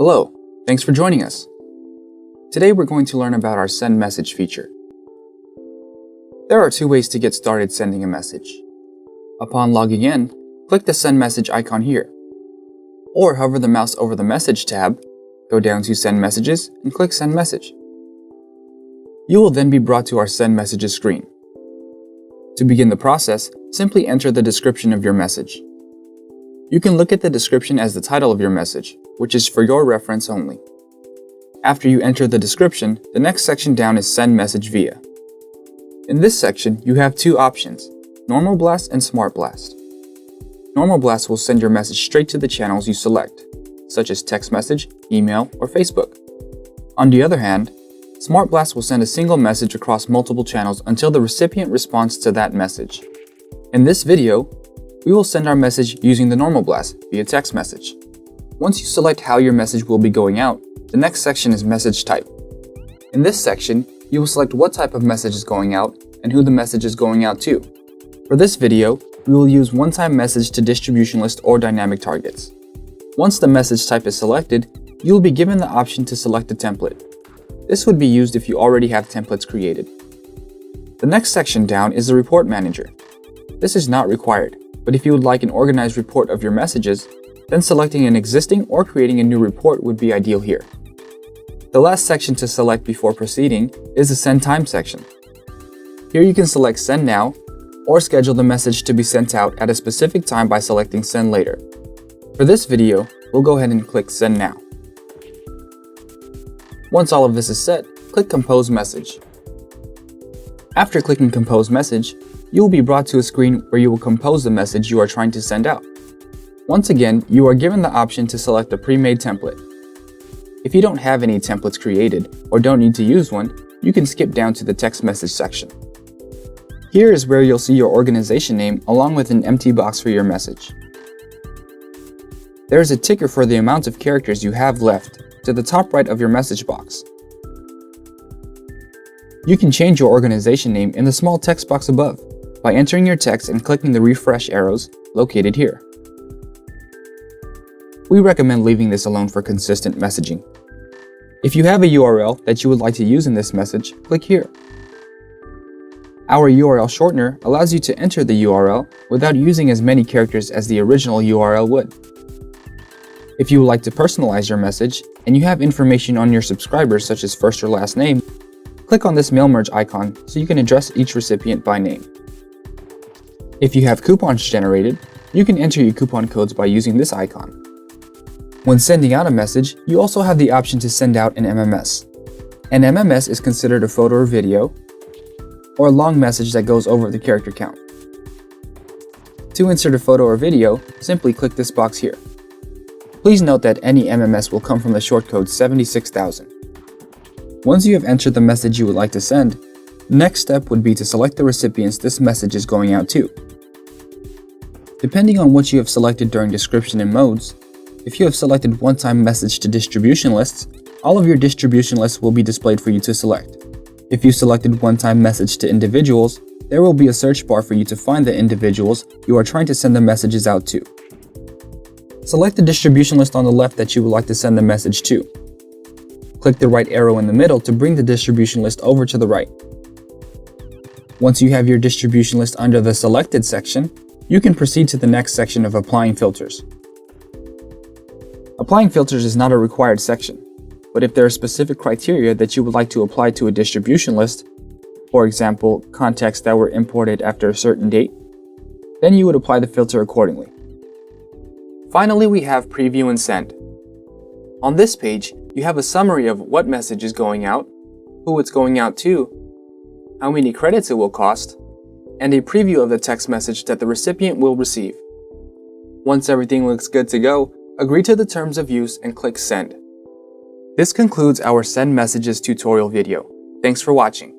Hello, thanks for joining us. Today we're going to learn about our Send Message feature. There are two ways to get started sending a message. Upon logging in, click the Send Message icon here. Or hover the mouse over the Message tab, go down to Send Messages and click Send Message. You will then be brought to our Send Messages screen. To begin the process, simply enter the description of your message. You can look at the description as the title of your message, which is for your reference only. After you enter the description, the next section down is Send Message Via. In this section, you have two options, Normal Blast and Smart Blast. Normal Blast will send your message straight to the channels you select, such as text message, email, or Facebook. On the other hand, Smart Blast will send a single message across multiple channels until the recipient responds to that message. In this video, we will send our message using the Normal Blast via text message. Once you select how your message will be going out, the next section is Message Type. In this section, you will select what type of message is going out and who the message is going out to. For this video, we will use one-time message to distribution list or dynamic targets. Once the message type is selected, you will be given the option to select a template. This would be used if you already have templates created. The next section down is the Report Manager. This is not required, but if you would like an organized report of your messages, then selecting an existing or creating a new report would be ideal here. The last section to select before proceeding is the Send Time section. Here you can select Send Now or schedule the message to be sent out at a specific time by selecting Send Later. For this video, we'll go ahead and click Send Now. Once all of this is set, click Compose Message. After clicking Compose Message, you will be brought to a screen where you will compose the message you are trying to send out. Once again, you are given the option to select a pre-made template. If you don't have any templates created or don't need to use one, you can skip down to the text message section. Here is where you'll see your organization name along with an empty box for your message. There is a ticker for the amount of characters you have left to the top right of your message box. You can change your organization name in the small text box above by entering your text and clicking the refresh arrows located here. We recommend leaving this alone for consistent messaging. If you have a URL that you would like to use in this message, click here. Our URL shortener allows you to enter the URL without using as many characters as the original URL would. If you would like to personalize your message and you have information on your subscribers such as first or last name, click on this mail merge icon so you can address each recipient by name. If you have coupons generated, you can enter your coupon codes by using this icon. When sending out a message, you also have the option to send out an MMS. An MMS is considered a photo or video, or a long message that goes over the character count. To insert a photo or video, simply click this box here. Please note that any MMS will come from the shortcode 76000. Once you have entered the message you would like to send, the next step would be to select the recipients this message is going out to. Depending on what you have selected during description and modes, if you have selected one-time message to distribution lists, all of your distribution lists will be displayed for you to select. If you selected one-time message to individuals, there will be a search bar for you to find the individuals you are trying to send the messages out to. Select the distribution list on the left that you would like to send the message to. Click the right arrow in the middle to bring the distribution list over to the right. Once you have your distribution list under the Selected section, you can proceed to the next section of Applying Filters. Applying filters is not a required section, but if there are specific criteria that you would like to apply to a distribution list, for example, contacts that were imported after a certain date, then you would apply the filter accordingly. Finally, we have Preview and Send. On this page, you have a summary of what message is going out, who it's going out to, how many credits it will cost, and a preview of the text message that the recipient will receive. Once everything looks good to go, agree to the terms of use and click Send. This concludes our Send Messages tutorial video. Thanks for watching.